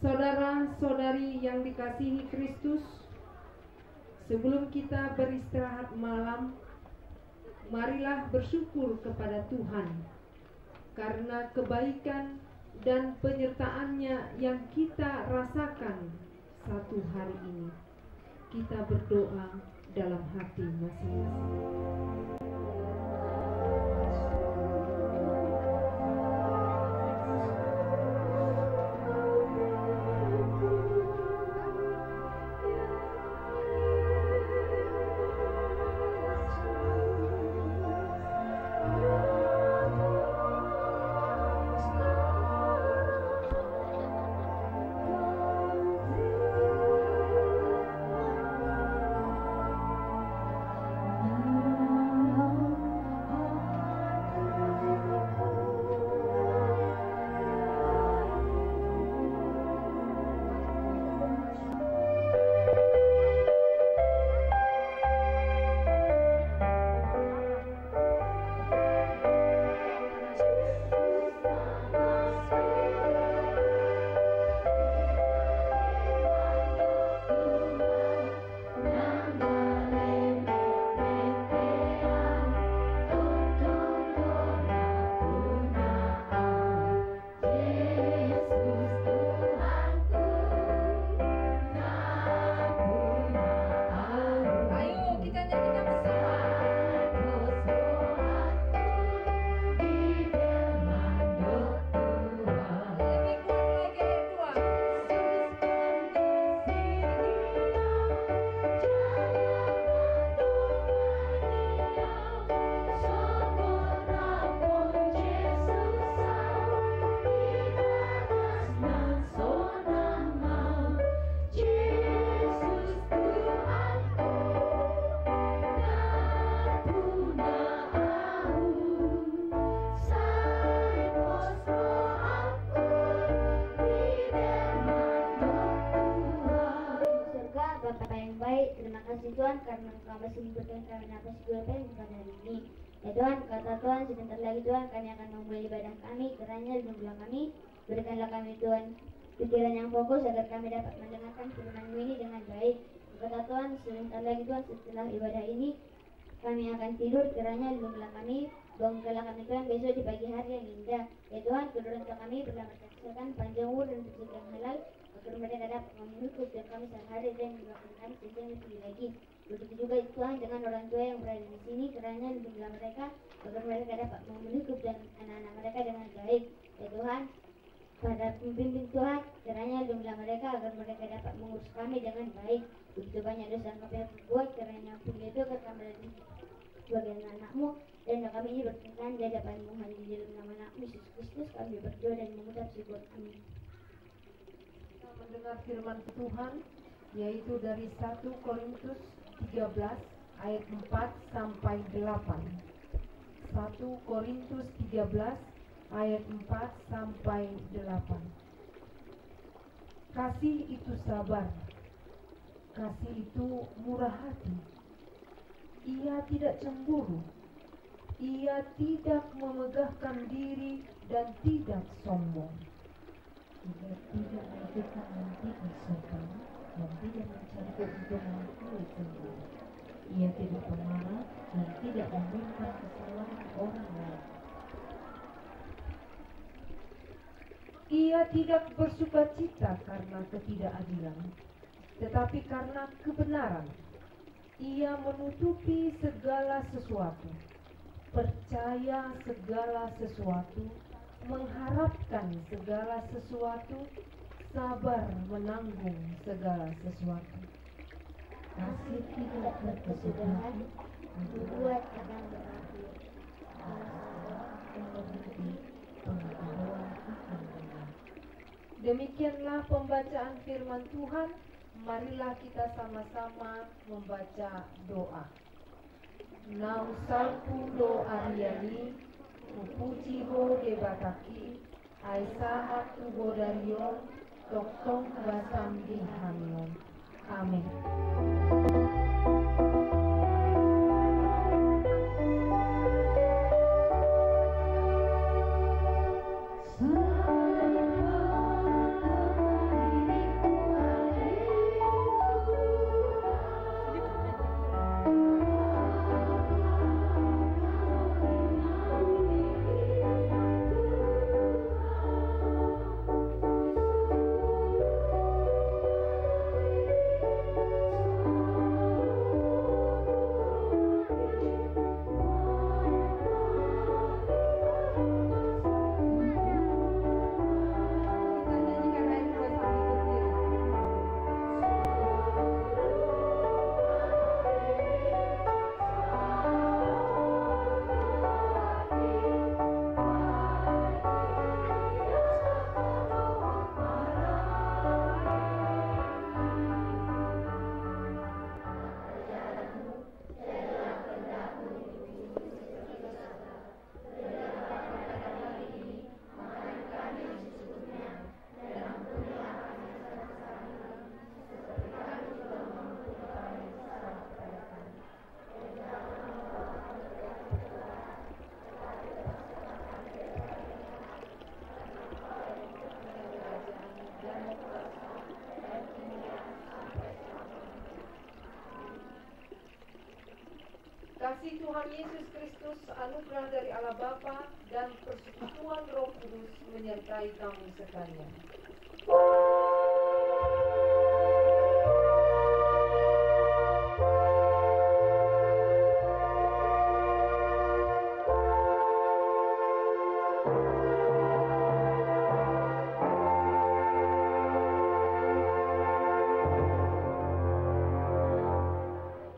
Saudara-saudari yang dikasihi Kristus, sebelum kita beristirahat malam, marilah bersyukur kepada Tuhan karena kebaikan dan penyertaan-Nya yang kita rasakan satu hari ini. Kita berdoa dalam hati masing-masing. Tuhan, karena Engkau masih memberikan kami nafas hidup pada hari ini. Ya Tuhan, kata Tuhan, sebentar lagi Tuhan kami akan memulai ibadah kami, kiranya lindungilah kami, berikanlah kami Tuhan pikiran yang fokus agar kami dapat mendengarkan firman-Mu ini dengan baik. Kata Tuhan, sebentar lagi Tuhan setelah ibadah ini kami akan tidur, kiranya lindungilah kami, bangunkanlah kami Tuhan besok di pagi hari yang indah. Ya Tuhan, kedua untuk kami berlamatkan kesehatan, panjang umur dan rezeki yang halal, agar mereka dapat menghidup dan kami sehari dan mendoakan kami sejak lebih lagi. Begitu juga Tuhan dengan orang tua yang berada di sini, kiranya lindungilah mereka agar mereka dapat menghidup dan anak-anak mereka dengan baik. Ya Tuhan, pada pemimpin Tuhan, kiranya lindungilah mereka agar mereka dapat mengurus kami dengan baik. Begitu banyak dosa yang kami berbuat, kiranya ampuni itu agar kami dari sebagai anak-Mu, dan kami ini berkenan di hadapan-Mu hanya di dalam nama anak-Mu Yesus Kristus kami berdoa dan mengucap syukur. Amin. Kita mendengar firman Tuhan, yaitu dari 1 Korintus 13 ayat 4 sampai 8. 1 Korintus 13 ayat 4 sampai 8. Kasih itu sabar, kasih itu murah hati. Ia tidak cemburu, ia tidak memegahkan diri dan tidak sombong. Ia tidak melakukan yang tidak sopan dan tidak mencari keuntungan milik sendiri. Ia tidak pemarah dan tidak menyimpan kesalahan orang lain. Ia tidak bersukacita karena ketidakadilan, tetapi karena kebenaran. Ia menutupi segala sesuatu, percaya segala sesuatu, mengharapkan segala sesuatu, sabar menanggung segala sesuatu. Kasih tidak berkesudahan, Membuat akan berakhir. yang berhenti, pengetahuan akan benar. Demikianlah pembacaan firman Tuhan. Marilah kita sama-sama membaca doa. Nau salpu do Ariani, upuji ho debataki, aisaha tu bodarion, toktong basam di hamion. Amin. Kasih Tuhan Yesus Kristus, anugerah dari Allah Bapa dan persekutuan Roh Kudus menyertai kamu sekalian.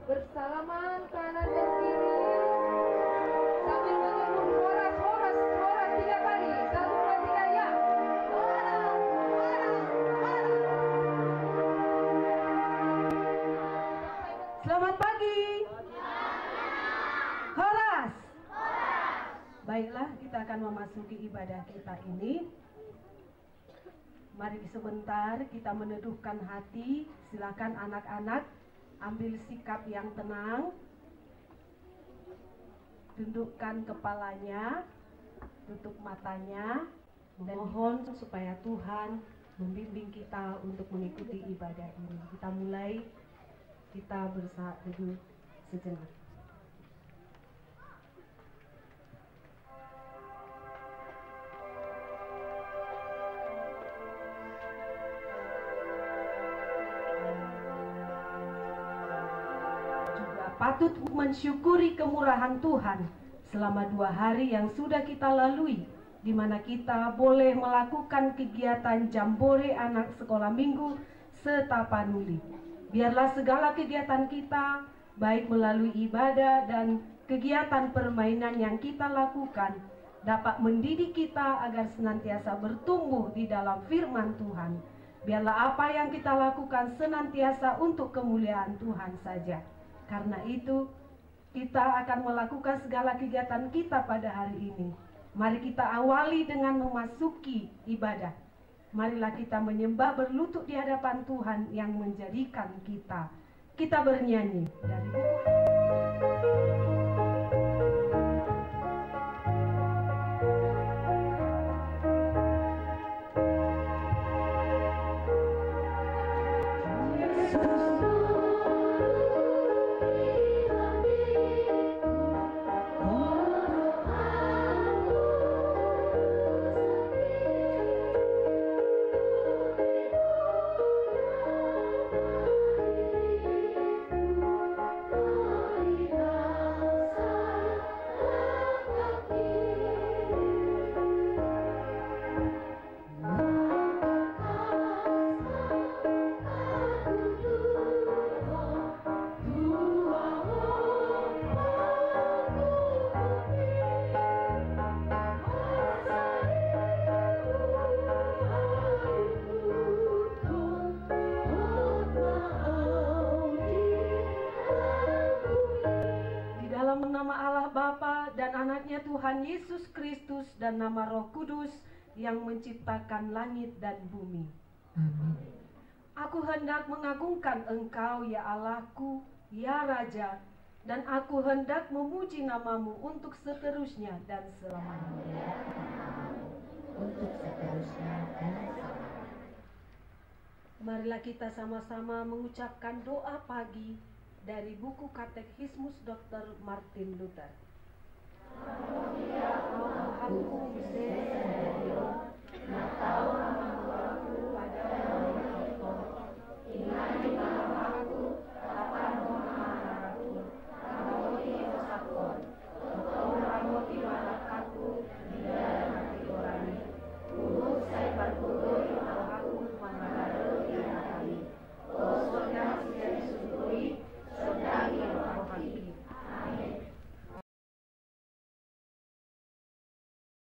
Bersalaman kanan dan kiri sambil menyeru horas 3 kali. 1, 2, 3 ya. Selamat pagi. Horas. Baiklah, kita akan memasuki ibadah kita ini. Mari sebentar kita meneduhkan hati. Silakan anak-anak ambil sikap yang tenang, tundukkan kepalanya, tutup matanya, memohon supaya Tuhan membimbing kita untuk mengikuti ibadah ini. Kita mulai, kita bersatu sejenak. Patut mensyukuri kemurahan Tuhan selama 2 hari yang sudah kita lalui, di mana kita boleh melakukan kegiatan jambore anak sekolah minggu Setapanuli. Biarlah segala kegiatan kita, baik melalui ibadah dan kegiatan permainan yang kita lakukan, dapat mendidik kita agar senantiasa bertumbuh di dalam firman Tuhan. Biarlah apa yang kita lakukan senantiasa untuk kemuliaan Tuhan saja. Karena itu, kita akan melakukan segala kegiatan kita pada hari ini. Mari kita awali dengan memasuki ibadah. Marilah kita menyembah berlutut di hadapan Tuhan yang menjadikan kita. Kita bernyanyi dari buku. Tuhan Yesus Kristus dan nama Roh Kudus yang menciptakan langit dan bumi. Amin. Aku hendak mengagungkan Engkau, ya Allahku, ya Raja, dan aku hendak memuji namamu untuk seterusnya dan selamanya. Untuk seterusnya dan selamanya. Marilah kita sama-sama mengucapkan doa pagi dari buku Katekismus Dr. Martin Luther. Tuhanku